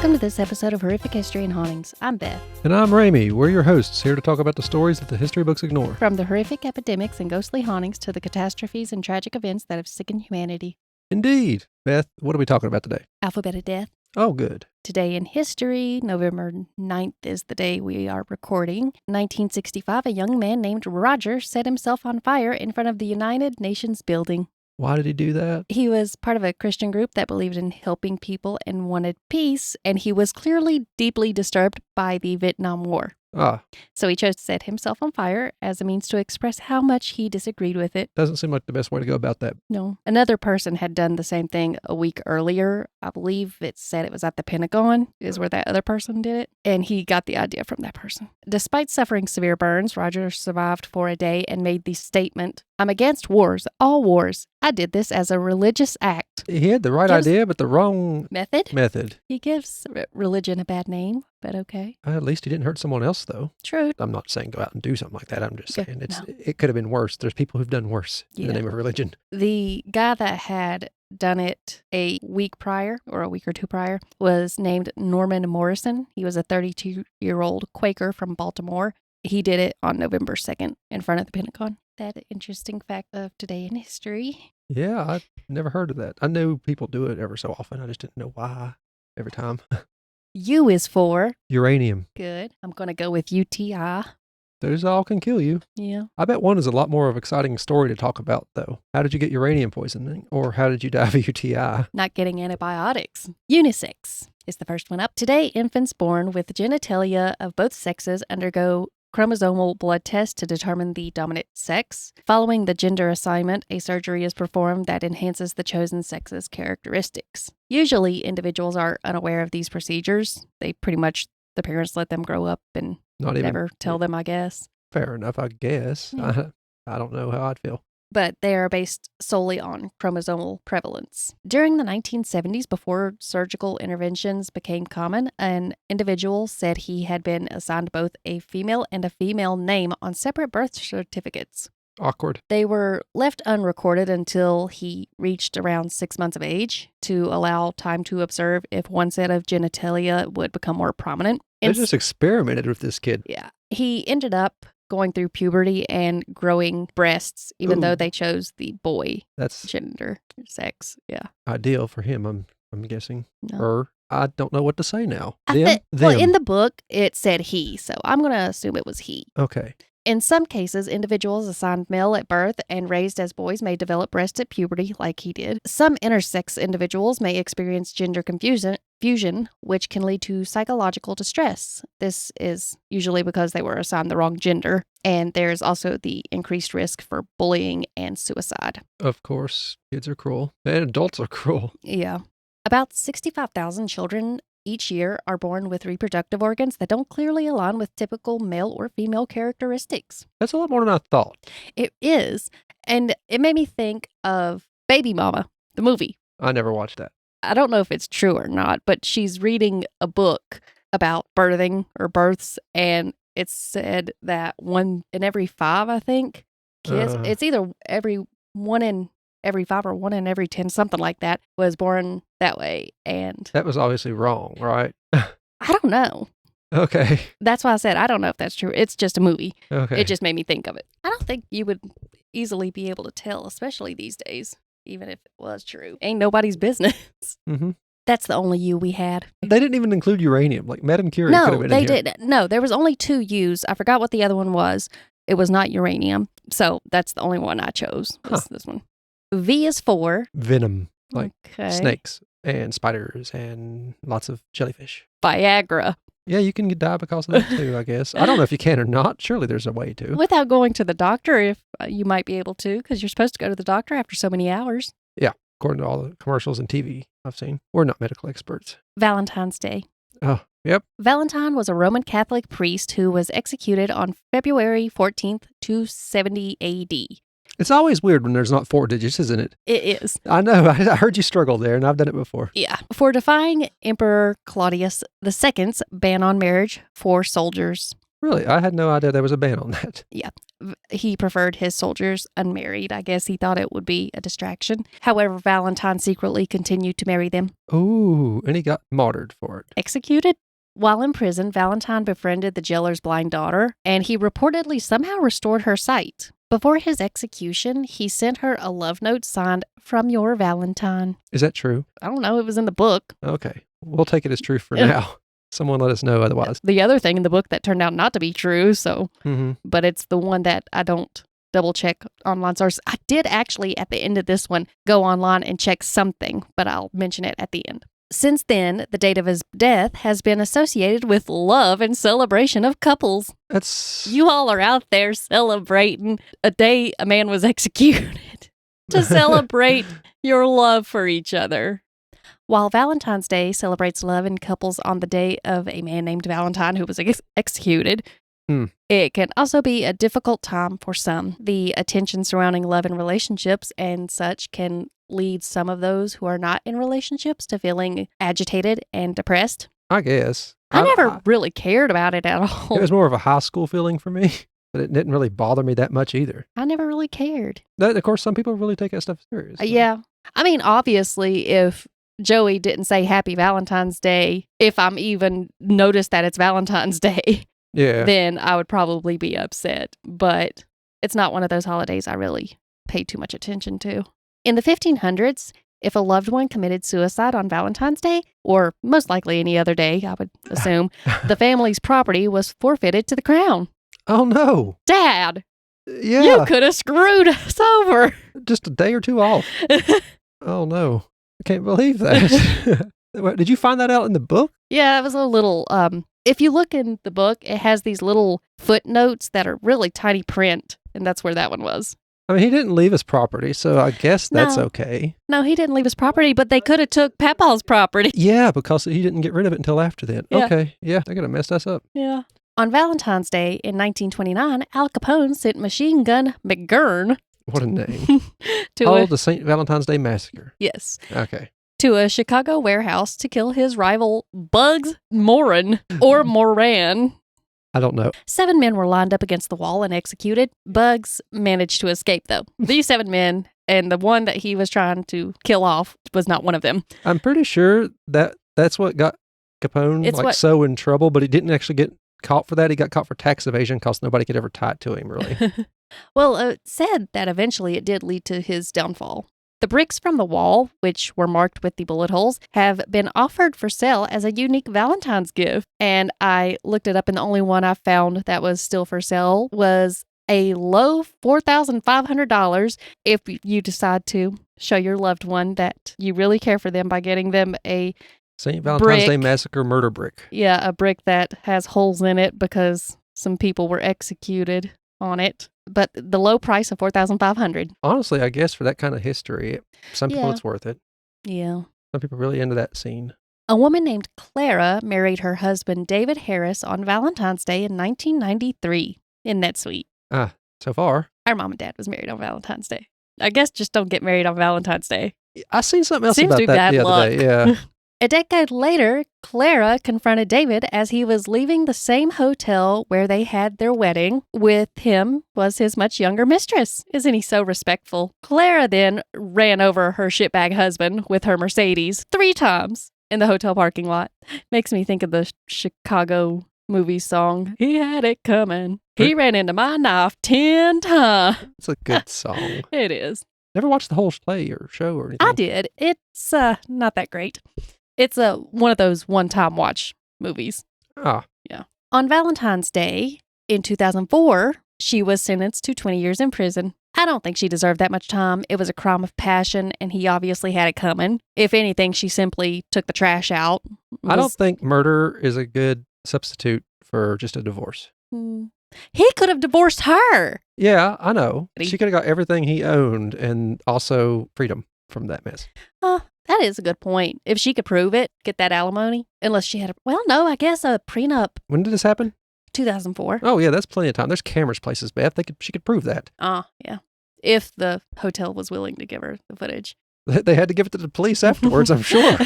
Welcome to this episode of Horrific History and Hauntings. I'm Beth. And I'm Ramey. We're your hosts, here to talk about the stories that the history books ignore. From the horrific epidemics and ghostly hauntings to the catastrophes and tragic events that have sickened humanity. Indeed. Beth, what are we talking about today? Alphabet death. Oh, good. Today in history, November 9th is the day we are recording. In 1965, a young man named Roger set himself on fire in front of the United Nations building. Why did he do that? He was part of a Christian group that believed in helping people and wanted peace, and he was clearly deeply disturbed by the Vietnam War. So he chose to set himself on fire as a means to express how much he disagreed with it. Doesn't seem like the best way to go about that. No. Another person had done the same thing a week earlier. I believe it said it was at the Pentagon is where that other person did it. And he got the idea from that person. Despite suffering severe burns, Roger survived for a day and made the statement, "I'm against wars, all wars. I did this as a religious act." He had the right idea, but the wrong method. He gives religion a bad name, but okay. At least he didn't hurt someone else, though. True. I'm not saying go out and do something like that. I'm just saying it could have been worse. There's people who've done worse in the name of religion. The guy that had done it a week prior, or a week or two prior, was named Norman Morrison. He was a 32-year-old Quaker from Baltimore. He did it on November 2nd in front of the Pentagon. That interesting fact of today in history. Yeah, I've never heard of that. I know people do it ever so often. I just didn't know why every time. U is for uranium. Good. I'm going to go with UTI. Those all can kill you. Yeah. I bet one is a lot more of an exciting story to talk about, though. How did you get uranium poisoning? Or how did you die of UTI? Not getting antibiotics. Unisex is the first one up. Today, infants born with genitalia of both sexes undergo chromosomal blood tests to determine the dominant sex. Following the gender assignment, a surgery is performed that enhances the chosen sex's characteristics. Usually, individuals are unaware of these procedures. The parents let them grow up and never tell them, I guess. Fair enough, I guess. Yeah. I don't know how I'd feel. But they are based solely on chromosomal prevalence. During the 1970s, before surgical interventions became common, an individual said he had been assigned both a female and a female name on separate birth certificates. Awkward. They were left unrecorded until he reached around 6 months of age to allow time to observe if one set of genitalia would become more prominent. They just experimented with this kid. Yeah. He ended up going through puberty and growing breasts, even though they chose the boy gender, sex. Yeah. Ideal for him, I'm guessing. No. Or I don't know what to say now. Well, in the book, it said he, so I'm going to assume it was he. Okay. In some cases, individuals assigned male at birth and raised as boys may develop breasts at puberty, like he did. Some intersex individuals may experience gender confusion, which can lead to psychological distress. This is usually because they were assigned the wrong gender, and there's also the increased risk for bullying and suicide. Of course, kids are cruel, and adults are cruel. Yeah. About 65,000 children each year are born with reproductive organs that don't clearly align with typical male or female characteristics. That's a lot more than I thought. It is. And it made me think of Baby Mama, the movie. I never watched that. I don't know if it's true or not, but she's reading a book about birthing or births, and it said that 1 in every 5, I think, kids, it's either every 1 in every 5 or 1 in every 10, something like that, was born that way. And that was obviously wrong, right? I don't know. Okay. That's why I said I don't know if that's true. It's just a movie. Okay. It just made me think of it. I don't think you would easily be able to tell, especially these days, even if it was true. Ain't nobody's business. Mm-hmm. That's the only U we had. They didn't even include uranium. Like Madame Curie could have been in here. No, they didn't. No, there was only 2 U's. I forgot what the other one was. It was not uranium. So that's the only one I chose. Was this one. V is for venom, like snakes and spiders and lots of jellyfish. Viagra. Yeah, you can die because of that too, I guess. I don't know if you can or not. Surely there's a way to. Without going to the doctor, if you might be able to, because you're supposed to go to the doctor after so many hours. Yeah, according to all the commercials and TV I've seen. We're not medical experts. Valentine's Day. Oh, yep. Valentine was a Roman Catholic priest who was executed on February 14th, 270 AD. It's always weird when there's not 4 digits, isn't it? It is. I know. I heard you struggle there, and I've done it before. Yeah. For defying Emperor Claudius II's ban on marriage for soldiers. Really? I had no idea there was a ban on that. Yeah. he preferred his soldiers unmarried. I guess he thought it would be a distraction. However, Valentine secretly continued to marry them. Ooh, and he got martyred for it. Executed? While in prison, Valentine befriended the jailer's blind daughter, and he reportedly somehow restored her sight. Before his execution, he sent her a love note signed, "From your Valentine." Is that true? I don't know. It was in the book. Okay. We'll take it as true for now. Someone let us know otherwise. The other thing in the book that turned out not to be true, Mm-hmm. but it's the one that I don't double check online sources. I did actually, at the end of this one, go online and check something, but I'll mention it at the end. Since then, the date of his death has been associated with love and celebration of couples. That's... You all are out there celebrating a day a man was executed to celebrate your love for each other. While Valentine's Day celebrates love in couples on the day of a man named Valentine who was executed, it can also be a difficult time for some. The attention surrounding love and relationships and such can lead some of those who are not in relationships to feeling agitated and depressed. I guess. I never really cared about it at all. It was more of a high school feeling for me, but it didn't really bother me that much either. I never really cared. Of course, some people really take that stuff serious. Yeah. I mean, obviously, if Joey didn't say Happy Valentine's Day, if I'm even noticed that it's Valentine's Day, then I would probably be upset. But it's not one of those holidays I really paid too much attention to. In the 1500s, if a loved one committed suicide on Valentine's Day, or most likely any other day, I would assume, the family's property was forfeited to the crown. Oh, no. Dad! Yeah. You could have screwed us over. Just a day or two off. Oh, no. I can't believe that. Did you find that out in the book? Yeah, it was a little, if you look in the book, it has these little footnotes that are really tiny print, and that's where that one was. I mean, he didn't leave his property, so I guess that's okay. No, he didn't leave his property, but they could have took Papaw's property. Yeah, because he didn't get rid of it until after then. Yeah. Okay, yeah, they're going to mess us up. Yeah. On Valentine's Day in 1929, Al Capone sent Machine Gun McGurn. What a name. The St. Valentine's Day Massacre. Yes. Okay. To a Chicago warehouse to kill his rival Bugs Moran, or Moran. I don't know. 7 men were lined up against the wall and executed. Bugs managed to escape, though. These 7 men, and the one that he was trying to kill off was not one of them. I'm pretty sure that's what got Capone so in trouble, but he didn't actually get caught for that. He got caught for tax evasion because nobody could ever tie it to him, really. Well, it said that eventually it did lead to his downfall. The bricks from the wall, which were marked with the bullet holes, have been offered for sale as a unique Valentine's gift. And I looked it up, and the only one I found that was still for sale was a low $4,500 if you decide to show your loved one that you really care for them by getting them a St. Valentine's Day Massacre murder brick. Yeah, a brick that has holes in it because some people were executed on it. But the low price of $4,500. Honestly, I guess for that kind of history, some people it's worth it. Yeah. Some people are really into that scene. A woman named Clara married her husband David Harris on Valentine's Day in 1993. Isn't that sweet? So far. Our mom and dad was married on Valentine's Day. I guess just don't get married on Valentine's Day. I seen something else Seems about that the other day. Yeah. A decade later, Clara confronted David as he was leaving the same hotel where they had their wedding. With him was his much younger mistress. Isn't he so respectful? Clara then ran over her shitbag husband with her Mercedes 3 times in the hotel parking lot. Makes me think of the Chicago movie song. He had it coming. He ran into my knife 10 times. It's a good song. It is. Never watched the whole play or show or anything? I did. It's not that great. It's one of those one-time watch movies. Ah. Yeah. On Valentine's Day in 2004, she was sentenced to 20 years in prison. I don't think she deserved that much time. It was a crime of passion, and he obviously had it coming. If anything, she simply took the trash out. I don't think murder is a good substitute for just a divorce. He could have divorced her. Yeah, I know. She could have got everything he owned and also freedom from that mess. That is a good point. If she could prove it, get that alimony. Unless she had I guess a prenup. When did this happen? 2004. Oh, yeah, that's plenty of time. There's cameras places, Beth. She could prove that. Yeah. If the hotel was willing to give her the footage. They had to give it to the police afterwards, I'm sure.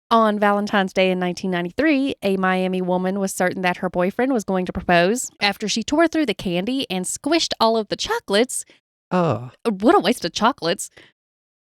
On Valentine's Day in 1993, a Miami woman was certain that her boyfriend was going to propose. After she tore through the candy and squished all of the chocolates, what a waste of chocolates,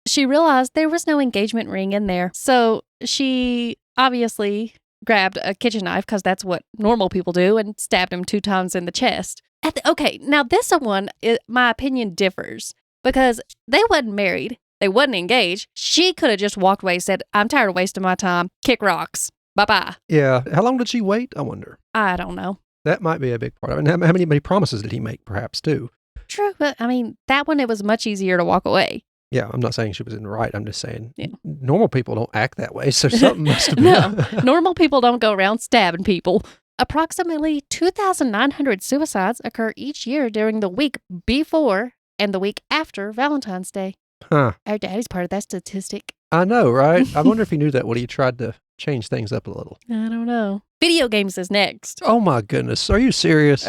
she realized there was no engagement ring in there. So she obviously grabbed a kitchen knife, because that's what normal people do, and stabbed him 2 times in the chest. Okay, now this one, my opinion differs, because they wasn't married. They wasn't engaged. She could have just walked away and said, I'm tired of wasting my time. Kick rocks. Bye-bye. Yeah. How long did she wait, I wonder? I don't know. That might be a big part of it. And how many promises did he make, perhaps, too? True, but I mean, that one, it was much easier to walk away. Yeah, I'm not saying she was in the right. I'm just saying normal people don't act that way, so something must have been. No, normal people don't go around stabbing people. Approximately 2,900 suicides occur each year during the week before and the week after Valentine's Day. Huh. Our daddy's part of that statistic. I know, right? I wonder if he knew that when he tried to change things up a little. I don't know. Video games is next. Oh my goodness. Are you serious?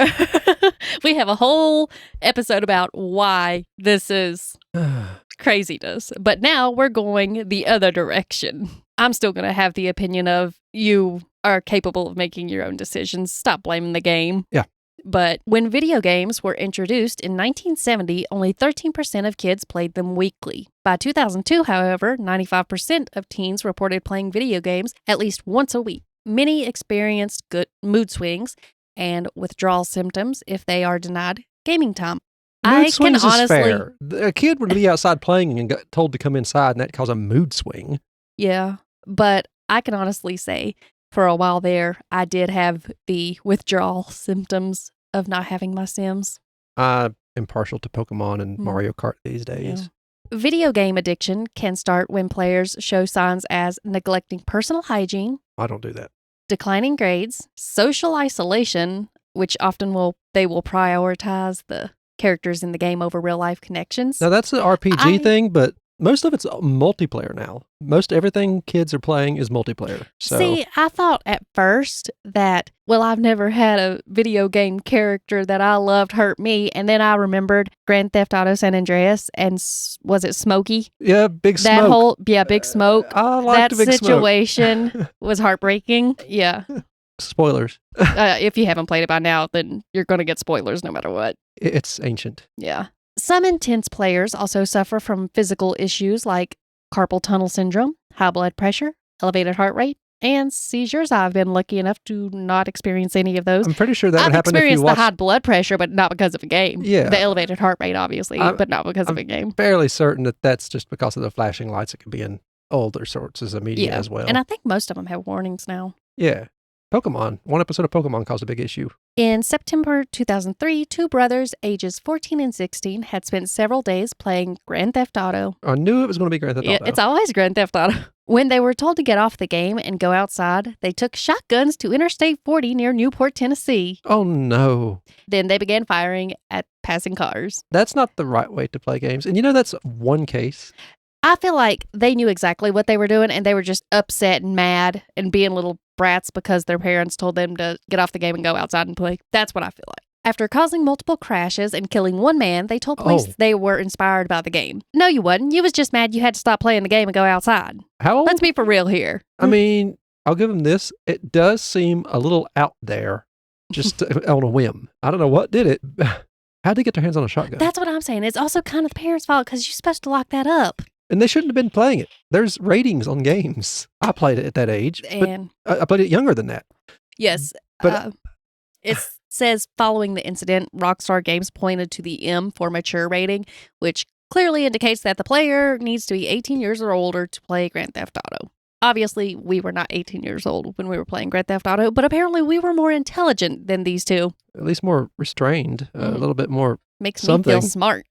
We have a whole episode about why this is craziness. But now we're going the other direction. I'm still going to have the opinion of you are capable of making your own decisions. Stop blaming the game. Yeah. But when video games were introduced in 1970, only 13% of kids played them weekly. By 2002, however, 95% of teens reported playing video games at least once a week. Many experienced good mood swings and withdrawal symptoms if they are denied gaming time. Mood swings is fair. A kid would be outside playing and got told to come inside, and that caused a mood swing. Yeah, but I can honestly say, for a while there, I did have the withdrawal symptoms of not having my Sims. I am partial to Pokemon and Mario Kart these days. Yeah. Video game addiction can start when players show signs as neglecting personal hygiene. I don't do that. Declining grades, social isolation, which often they will prioritize the characters in the game over real life connections. Now that's the RPG thing, but most of it's multiplayer now. Most everything kids are playing is multiplayer. So. See, I thought at first that, I've never had a video game character that I loved hurt me. And then I remembered Grand Theft Auto San Andreas and was it Smokey? Yeah, Big Smoke. Big Smoke. I liked that Big situation was heartbreaking. Yeah. Spoilers. If you haven't played it by now, then you're going to get spoilers no matter what. It's ancient. Yeah. Some intense players also suffer from physical issues like carpal tunnel syndrome, high blood pressure, elevated heart rate, and seizures. I've been lucky enough to not experience any of those. I'm pretty sure that would happen if you watch... I've experienced the high blood pressure, but not because of a game. Yeah. The elevated heart rate, obviously, but not because of a game. I'm fairly certain that that's just because of the flashing lights. It could be in older sources of media as well. And I think most of them have warnings now. Yeah. Pokemon. One episode of Pokemon caused a big issue. In September 2003, 2 brothers, ages 14 and 16, had spent several days playing Grand Theft Auto. I knew it was going to be Grand Theft Auto. It's always Grand Theft Auto. When they were told to get off the game and go outside, they took shotguns to Interstate 40 near Newport, Tennessee. Oh, no. Then they began firing at passing cars. That's not the right way to play games. And that's one case. I feel like they knew exactly what they were doing, and they were just upset and mad and being little brats because their parents told them to get off the game and go outside and play. That's what I feel like. After causing multiple crashes and killing one man, they told police they were inspired by the game. No, you wasn't. You was just mad you had to stop playing the game and go outside. How old? Let's be for real here. I mean, I'll give them this. It does seem a little out there, just on a whim. I don't know what did it. How'd they get their hands on a shotgun? That's what I'm saying. It's also kind of the parents' fault because you're supposed to lock that up. And they shouldn't have been playing it. There's ratings on games. I played it at that age, and but I played it younger than that. Yes. But it says following the incident, Rockstar Games pointed to the M for mature rating, which clearly indicates that the player needs to be 18 years or older to play Grand Theft Auto. Obviously, we were not 18 years old when we were playing Grand Theft Auto, but apparently we were more intelligent than these two. At least more restrained, a little bit more Makes me feel smart.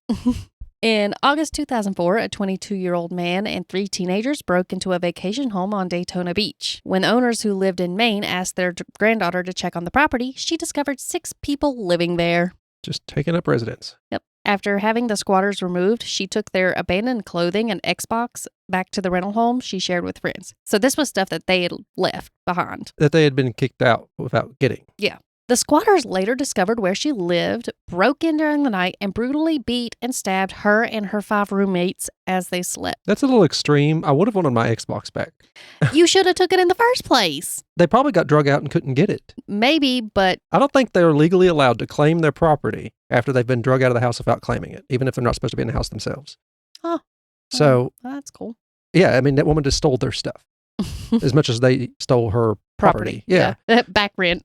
In August 2004, a 22-year-old man and 3 teenagers broke into a vacation home on Daytona Beach. When owners who lived in Maine asked their granddaughter to check on the property, she discovered 6 people living there. Just taking up residence. Yep. After having the squatters removed, she took their abandoned clothing and Xbox back to the rental home she shared with friends. So this was stuff that they had left behind. That they had been kicked out without getting. Yeah. The squatters later discovered where she lived, broke in during the night, and brutally beat and stabbed her and her 5 roommates as they slept. That's a little extreme. I would have wanted my Xbox back. You should have took it in the first place. They probably got drug out and couldn't get it. Maybe, but... I don't think they're legally allowed to claim their property after they've been drug out of the house without claiming it, even if they're not supposed to be in the house themselves. Oh. So... Well, that's cool. Yeah, I mean, that woman just stole their stuff as much as they stole her property. Yeah. Back rent.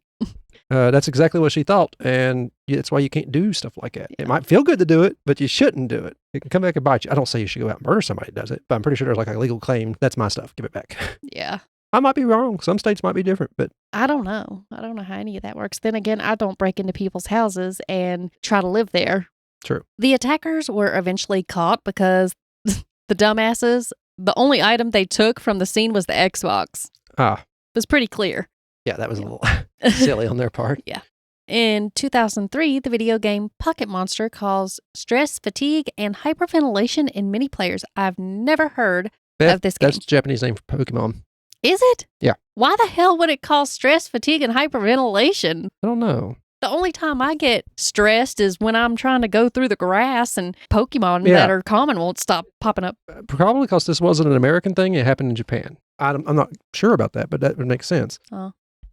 That's exactly what she thought, and that's why you can't do stuff like that. Yeah. It might feel good to do it, but you shouldn't do it. It can come back and bite you. I don't say you should go out and murder somebody that does it, but I'm pretty sure there's like a legal claim. That's my stuff. Give it back. Yeah. I might be wrong. Some states might be different, but... I don't know. I don't know how any of that works. Then again, I don't break into people's houses and try to live there. True. The attackers were eventually caught because the dumbasses, the only item they took from the scene was the Xbox. Ah. It was pretty clear. Yeah, that was a little silly on their part. Yeah. In 2003, the video game Pocket Monster caused stress, fatigue, and hyperventilation in many players. I've never heard of this game. That's the Japanese name for Pokemon. Is it? Yeah. Why the hell would it cause stress, fatigue, and hyperventilation? I don't know. The only time I get stressed is when I'm trying to go through the grass and Pokemon that are common won't stop popping up. Probably because this wasn't an American thing. It happened in Japan. I'm not sure about that, but that would make sense.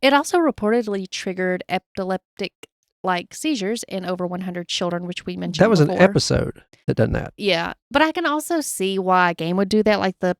It also reportedly triggered epileptic-like seizures in over 100 children, which we mentioned before. That was an episode that done that. Yeah, but I can also see why a game would do that, like the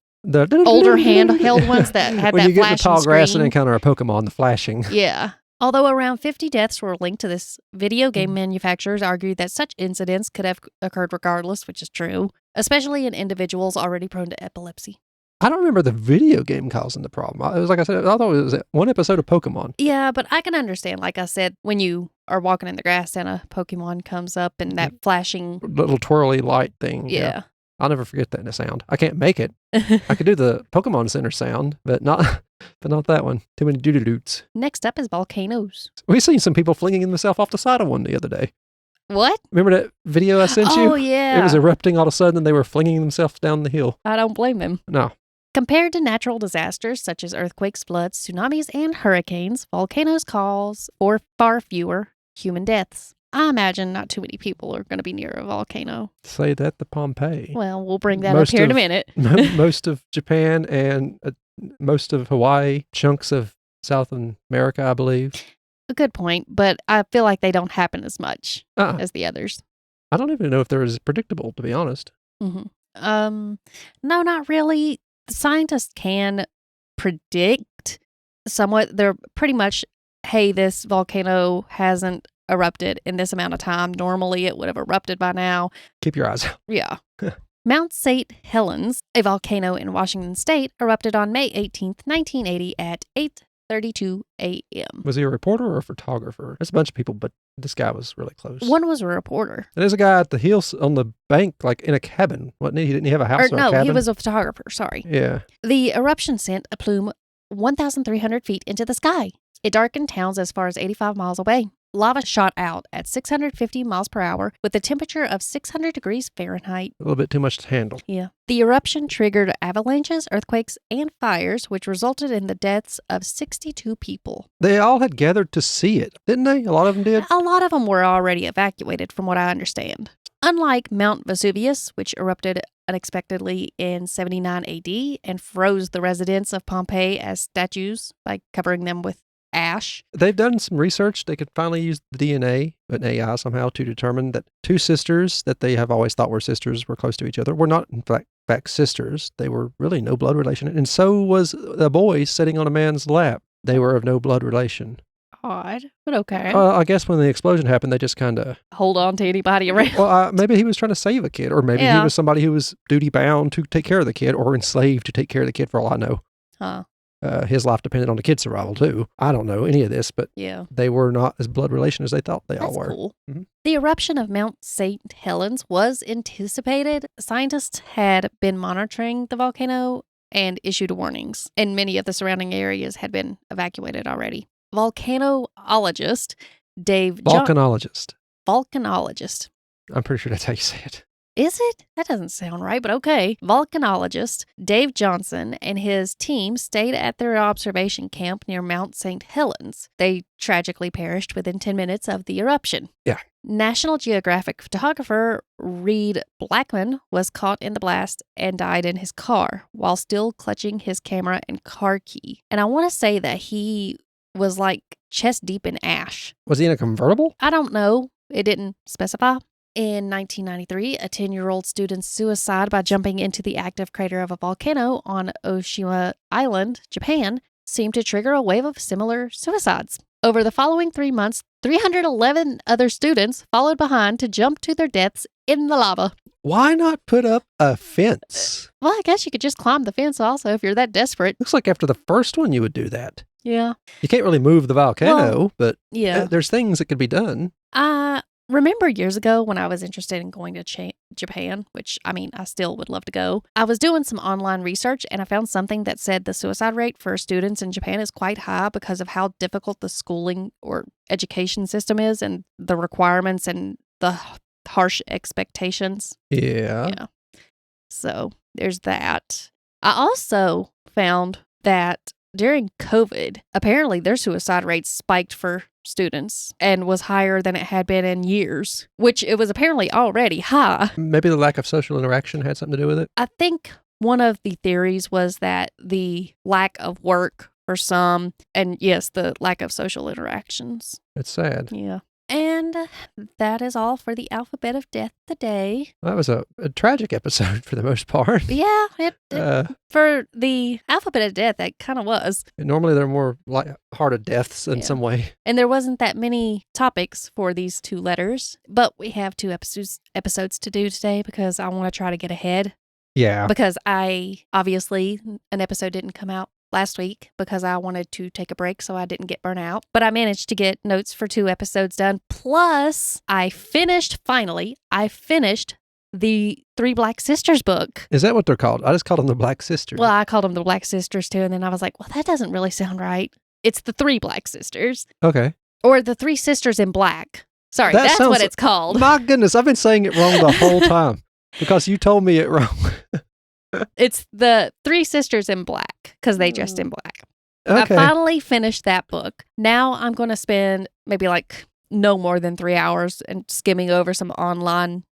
older handheld ones that had when that flashing screen. When you get in the tall grass and encounter a Pokemon, the flashing. Yeah. Although around 50 deaths were linked to this, video game manufacturers argued that such incidents could have occurred regardless, which is true, especially in individuals already prone to epilepsy. I don't remember the video game causing the problem. It was like I said, I thought it was one episode of Pokemon. Yeah, but I can understand, like I said, when you are walking in the grass and a Pokemon comes up and that flashing... little twirly light thing. Yeah. I'll never forget that in a sound. I can't make it. I could do the Pokemon Center sound, but not that one. Too many doo-doo-doots. Next up is volcanoes. We've seen some people flinging themselves off the side of one the other day. What? Remember that video I sent you? Oh, yeah. It was erupting all of a sudden and they were flinging themselves down the hill. I don't blame them. No. Compared to natural disasters such as earthquakes, floods, tsunamis, and hurricanes, volcanoes cause far fewer human deaths. I imagine not too many people are going to be near a volcano. Say that to Pompeii. Well, we'll bring that up here in a minute. Most of Japan and most of Hawaii, chunks of South America, I believe. A good point, but I feel like they don't happen as much as the others. I don't even know if they're as predictable, to be honest. Mm-hmm. No, not really. Scientists can predict somewhat. They're pretty much, hey, this volcano hasn't erupted in this amount of time. Normally, it would have erupted by now. Keep your eyes out. Yeah. Mount St. Helens, a volcano in Washington State, erupted on May 18th, 1980 at 8:32 a.m. Was he a reporter or a photographer? There's a bunch of people, but this guy was really close. One was a reporter. And there's a guy at the hills on the bank, like in a cabin, wasn't he? Didn't he have a house or a cabin? No, he was a photographer, sorry. Yeah. The eruption sent a plume 1,300 feet into the sky. It darkened towns as far as 85 miles away. Lava shot out at 650 miles per hour with a temperature of 600 degrees Fahrenheit. A little bit too much to handle. Yeah. The eruption triggered avalanches, earthquakes, and fires, which resulted in the deaths of 62 people. They all had gathered to see it, didn't they? A lot of them did? A lot of them were already evacuated, from what I understand. Unlike Mount Vesuvius, which erupted unexpectedly in 79 AD and froze the residents of Pompeii as statues by covering them with ash. They've done some research. They could finally use the DNA, an AI somehow, to determine that two sisters that they have always thought were sisters were close to each other were not, in fact, sisters. They were really no blood relation. And so was a boy sitting on a man's lap. They were of no blood relation. Odd, but okay. I guess when the explosion happened, they just kind of... hold on to anybody around. Well, maybe he was trying to save a kid, or maybe he was somebody who was duty-bound to take care of the kid, or enslaved to take care of the kid, for all I know. Huh. His life depended on the kid's survival, too. I don't know any of this, but they were not as blood relation as they thought they all were. That's cool. Mm-hmm. The eruption of Mount St. Helens was anticipated. Scientists had been monitoring the volcano and issued warnings, and many of the surrounding areas had been evacuated already. Volcanologist Dave... Volcanologist. Volcanologist. I'm pretty sure that's how you say it. Is it? That doesn't sound right, but okay. Volcanologist Dave Johnson and his team stayed at their observation camp near Mount St. Helens. They tragically perished within 10 minutes of the eruption. Yeah. National Geographic photographer Reed Blackman was caught in the blast and died in his car while still clutching his camera and car key. And I want to say that he was like chest deep in ash. Was he in a convertible? I don't know. It didn't specify. In 1993, a 10-year-old student's suicide by jumping into the active crater of a volcano on Oshima Island, Japan, seemed to trigger a wave of similar suicides. Over the following 3 months, 311 other students followed behind to jump to their deaths in the lava. Why not put up a fence? Well, I guess you could just climb the fence also if you're that desperate. Looks like after the first one you would do that. Yeah. You can't really move the volcano, but Yeah. there's things that could be done. I remember years ago when I was interested in going to Japan, which, I mean, I still would love to go. I was doing some online research and I found something that said the suicide rate for students in Japan is quite high because of how difficult the schooling or education system is and the requirements and the harsh expectations. Yeah. So there's that. I also found that during COVID, apparently their suicide rate spiked for students and was higher than it had been in years, which it was apparently already high. Maybe the lack of social interaction had something to do with it. I think one of the theories was that the lack of work for some, and yes, the lack of social interactions. It's sad. Yeah. And that is all for the alphabet of death today. That was a tragic episode for the most part. Yeah, for the alphabet of death, it kind of was. Normally they're more light-hearted deaths in some way. And there wasn't that many topics for these 2 letters, but we have 2 episodes to do today because I want to try to get ahead. Yeah. Because obviously, an episode didn't come out last week because I wanted to take a break so I didn't get burnt out. But I managed to get notes for 2 episodes done. Plus, I finished the 3 Black Sisters book. Is that what they're called? I just called them the Black Sisters. Well, I called them the Black Sisters too. And then I was like, well, that doesn't really sound right. It's the 3 Black Sisters. Okay. Or the 3 Sisters in Black. Sorry, that's what it's called. My goodness, I've been saying it wrong the whole time because you told me it wrong. It's the 3 Sisters in Black because they dressed in black. Okay. I finally finished that book. Now I'm going to spend maybe like no more than 3 hours and skimming over some online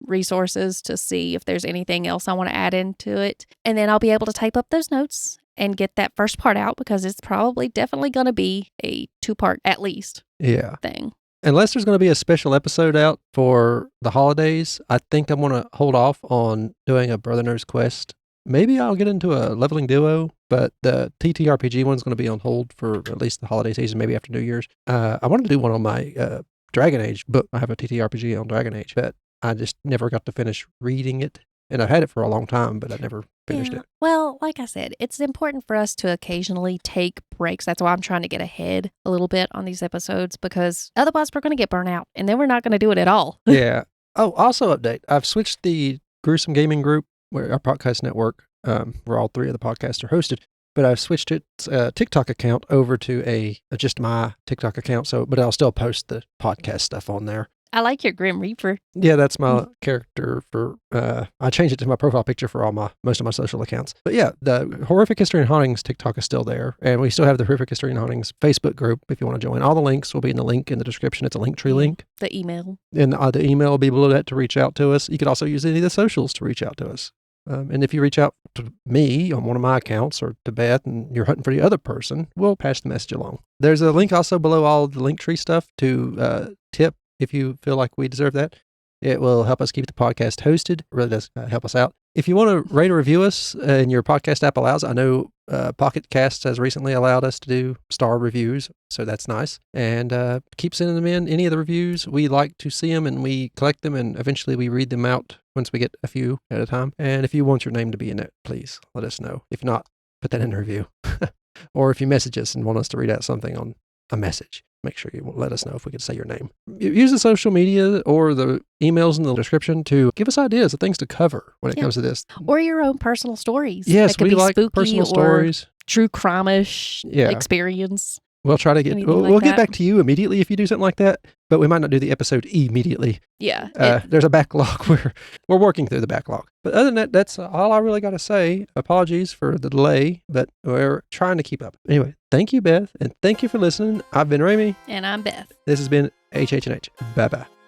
resources to see if there's anything else I want to add into it. And then I'll be able to type up those notes and get that first part out because it's definitely going to be a 2-part at least thing. Unless there's going to be a special episode out for the holidays, I think I'm going to hold off on doing a Brother Knows Quest. Maybe I'll get into a leveling duo, but the TTRPG one's going to be on hold for at least the holiday season, maybe after New Year's. I wanted to do one on my Dragon Age book. I have a TTRPG on Dragon Age, but I just never got to finish reading it. And I've had it for a long time, but I never finished it. Well, like I said, it's important for us to occasionally take breaks. That's why I'm trying to get ahead a little bit on these episodes because otherwise we're going to get burnt out and then we're not going to do it at all. Yeah. Oh, also update. I've switched the Gruesome Gaming group, where our podcast network, where all 3 of the podcasts are hosted, but I've switched its TikTok account over to just my TikTok account. But I'll still post the podcast stuff on there. I like your Grim Reaper. Yeah, that's my character for, I changed it to my profile picture for most of my social accounts. But yeah, the Horrific History and Hauntings TikTok is still there. And we still have the Horrific History and Hauntings Facebook group if you want to join. All the links will be in the link in the description. It's a Linktree link. The email. And the email will be below that to reach out to us. You could also use any of the socials to reach out to us. And if you reach out to me on one of my accounts or to Beth and you're hunting for the other person, we'll pass the message along. There's a link also below all the Linktree stuff to tip if you feel like we deserve that. It will help us keep the podcast hosted. It really does help us out. If you want to rate or review us and your podcast app allows, I know Pocket Casts has recently allowed us to do star reviews, so that's nice. And keep sending them in. Any of the reviews, we like to see them and we collect them and eventually we read them out once we get a few at a time. And if you want your name to be in it, please let us know. If not, put that in the review. Or if you message us and want us to read out something on a message, make sure you let us know if we could say your name. Use the social media or the emails in the description to give us ideas of things to cover when it comes to this. Or your own personal stories. Yes, that could we be like spooky personal or stories. True crime-ish experience. We'll try to get, Anything like we'll get that? back to you immediately if you do something like that, but we might not do the episode immediately. Yeah. There's a backlog. We're working through the backlog. But other than that, that's all I really got to say. Apologies for the delay, but we're trying to keep up. Anyway, thank you, Beth, and thank you for listening. I've been Ramey. And I'm Beth. This has been HH&H. Bye-bye.